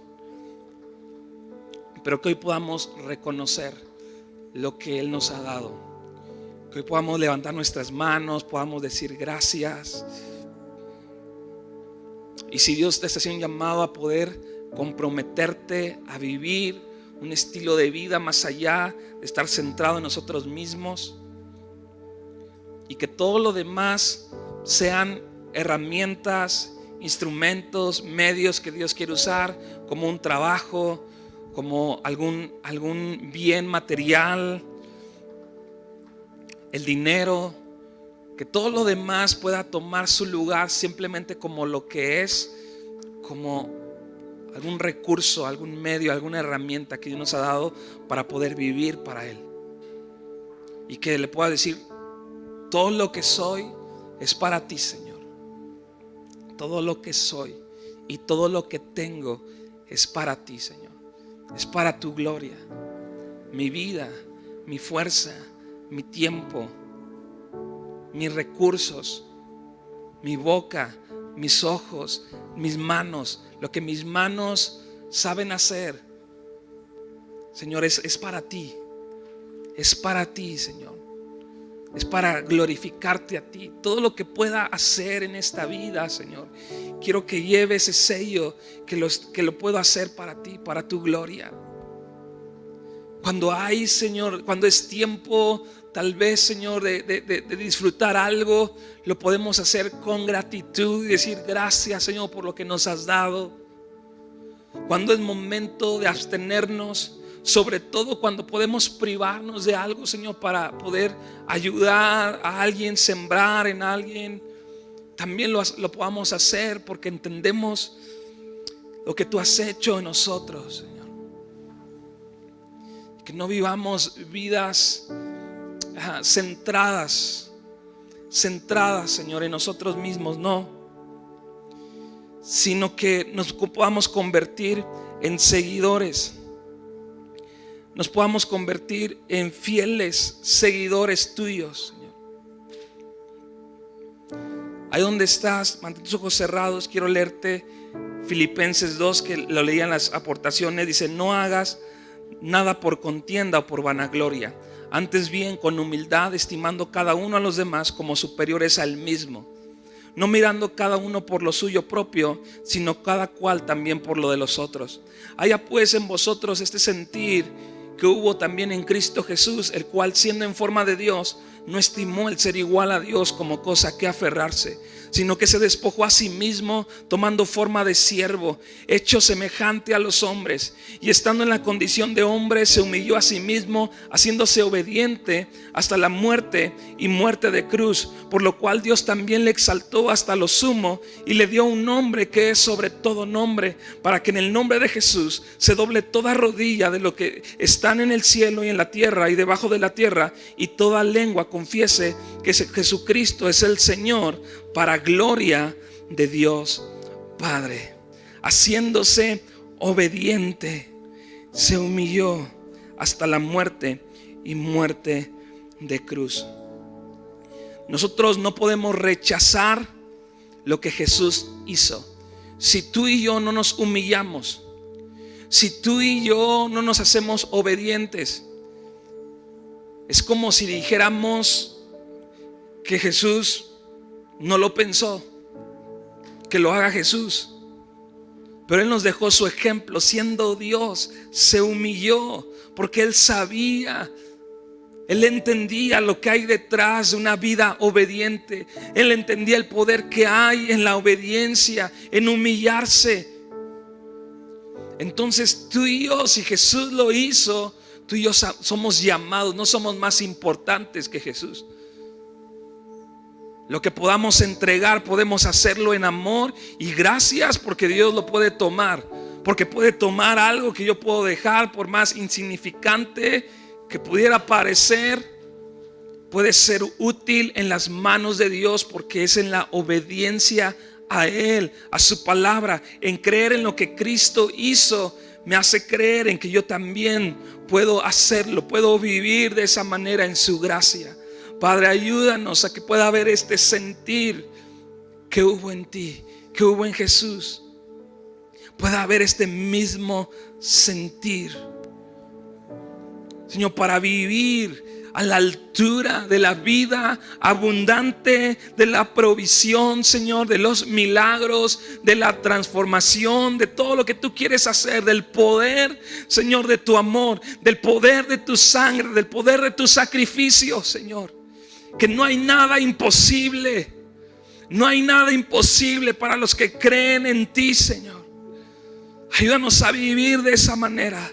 pero que hoy podamos reconocer lo que Él nos ha dado, que hoy podamos levantar nuestras manos, podamos decir gracias. Y si Dios te está haciendo un llamado a poder comprometerte a vivir un estilo de vida más allá de estar centrado en nosotros mismos, y que todo lo demás sean herramientas, instrumentos, medios que Dios quiere usar, como un trabajo, como algún bien material, el dinero, que todo lo demás pueda tomar su lugar simplemente como lo que es, como algún recurso, algún medio, alguna herramienta que Dios nos ha dado para poder vivir para Él. Y que le pueda decir, todo lo que soy es para ti, Señor. Todo lo que soy y todo lo que tengo es para ti, Señor. Es para tu gloria. Mi vida, mi fuerza, mi tiempo, mis recursos, mi boca, mis ojos, mis manos, lo que mis manos saben hacer, Señor, es para ti. Es para ti, Señor. Es para glorificarte a ti. Todo lo que pueda hacer en esta vida, Señor, quiero que lleve ese sello, que lo puedo hacer para ti, para tu gloria. Cuando hay, Señor, cuando es tiempo, tal vez, Señor, de disfrutar algo, lo podemos hacer con gratitud y decir gracias, Señor, por lo que nos has dado. Cuando es momento de abstenernos, sobre todo cuando podemos privarnos de algo, Señor, para poder ayudar a alguien, sembrar en alguien, también lo podamos hacer porque entendemos lo que tú has hecho en nosotros, Señor. Que no vivamos vidas centradas, Señor, en nosotros mismos, no, sino que nos podamos convertir en seguidores, nos podamos convertir en fieles seguidores tuyos, Señor. Ahí donde estás, mantén tus ojos cerrados. Quiero leerte Filipenses 2, que lo leía en las aportaciones. Dice, no hagas nada por contienda o por vanagloria, antes bien con humildad, estimando cada uno a los demás como superiores al mismo, no mirando cada uno por lo suyo propio, sino cada cual también por lo de los otros. Haya pues en vosotros este sentir que hubo también en Cristo Jesús, el cual siendo en forma de Dios, no estimó el ser igual a Dios como cosa que aferrarse, sino que se despojó a sí mismo, tomando forma de siervo, hecho semejante a los hombres, y estando en la condición de hombre, se humilló a sí mismo, haciéndose obediente hasta la muerte y muerte de cruz, por lo cual Dios también le exaltó hasta lo sumo y le dio un nombre que es sobre todo nombre, para que en el nombre de Jesús se doble toda rodilla de lo que están en el cielo y en la tierra y debajo de la tierra, y toda lengua confiese que Jesucristo es el Señor, para gloria de Dios Padre. Haciéndose obediente, se humilló hasta la muerte y muerte de cruz. Nosotros no podemos rechazar lo que Jesús hizo. Si tú y yo no nos humillamos, si tú y yo no nos hacemos obedientes, es como si dijéramos que Jesús no lo pensó, que lo haga Jesús. Pero Él nos dejó su ejemplo. Siendo Dios, se humilló porque Él sabía, Él entendía lo que hay detrás de una vida obediente. Él entendía el poder que hay en la obediencia, en humillarse. Entonces tú y yo, si Jesús lo hizo, tú y yo somos llamados, no somos más importantes que Jesús. Lo que podamos entregar, podemos hacerlo en amor y gracias, porque Dios lo puede tomar. Porque puede tomar algo que yo puedo dejar, por más insignificante que pudiera parecer, puede ser útil en las manos de Dios, porque es en la obediencia a Él, a su palabra, en creer en lo que Cristo hizo. Me hace creer en que yo también puedo hacerlo, puedo vivir de esa manera en su gracia. Padre, ayúdanos a que pueda haber este sentir que hubo en ti, que hubo en Jesús. Pueda haber este mismo sentir, Señor, para vivir a la altura de la vida abundante, de la provisión, Señor, de los milagros, de la transformación, de todo lo que tú quieres hacer, del poder, Señor, de tu amor, del poder de tu sangre, del poder de tu sacrificio, Señor. Que no hay nada imposible. No hay nada imposible para los que creen en ti, Señor. Ayúdanos a vivir de esa manera.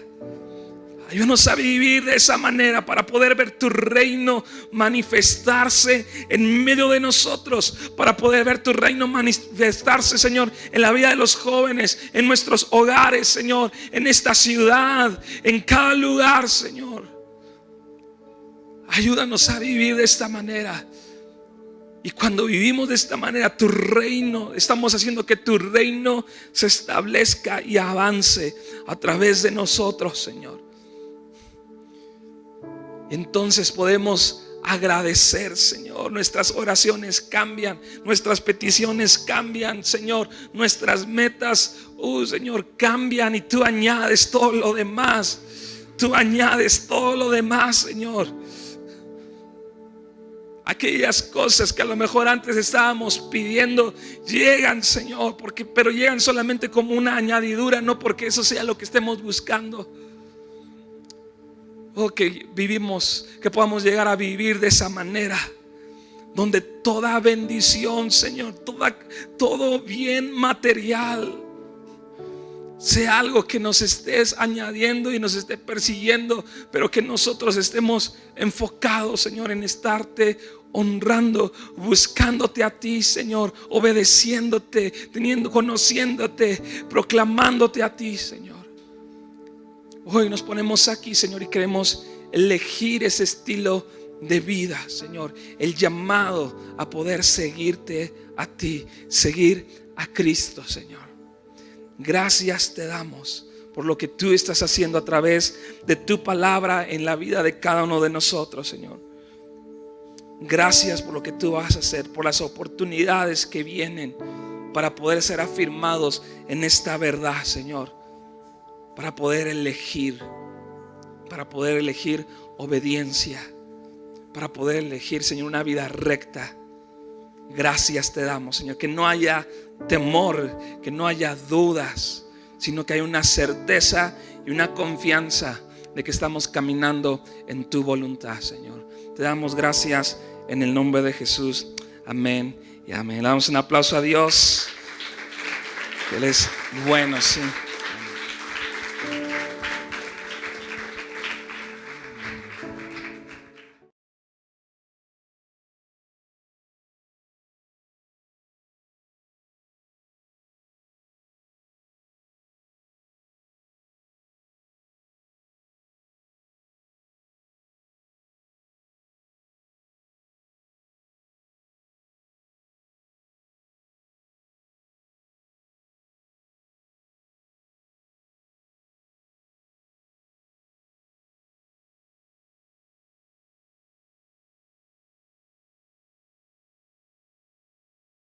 Ayúdanos a vivir de esa manera para poder ver tu reino manifestarse en medio de nosotros. Para poder ver tu reino manifestarse, Señor, en la vida de los jóvenes, en nuestros hogares, Señor, en esta ciudad, en cada lugar, Señor. Ayúdanos a vivir de esta manera. Y cuando vivimos de esta manera, tu reino, estamos haciendo que tu reino se establezca y avance a través de nosotros, Señor. Entonces podemos agradecer, Señor. Nuestras oraciones cambian, nuestras peticiones cambian, Señor. Nuestras metas, Señor, cambian y tú añades todo lo demás. Tú añades todo lo demás, Señor. Aquellas cosas que a lo mejor antes estábamos pidiendo llegan, Señor, pero llegan solamente como una añadidura, no porque eso sea lo que estemos buscando. Que podamos llegar a vivir de esa manera, donde toda bendición, Señor, todo bien material sea algo que nos estés añadiendo y nos esté persiguiendo, pero que nosotros estemos enfocados, Señor, en estarte honrando, buscándote a ti, Señor, obedeciéndote, conociéndote, proclamándote a ti, Señor. Hoy nos ponemos aquí, Señor, y queremos elegir ese estilo de vida, Señor, el llamado a poder seguirte a ti, seguir a Cristo, Señor. Gracias te damos por lo que tú estás haciendo a través de tu palabra en la vida de cada uno de nosotros, Señor. Gracias por lo que tú vas a hacer, por las oportunidades que vienen para poder ser afirmados en esta verdad, Señor. Para poder elegir obediencia, para poder elegir, Señor, una vida recta. Gracias te damos, Señor, que no haya temor, que no haya dudas, sino que haya una certeza y una confianza de que estamos caminando en tu voluntad, Señor. Te damos gracias en el nombre de Jesús. Amén y amén. Le damos un aplauso a Dios. Él es bueno, sí.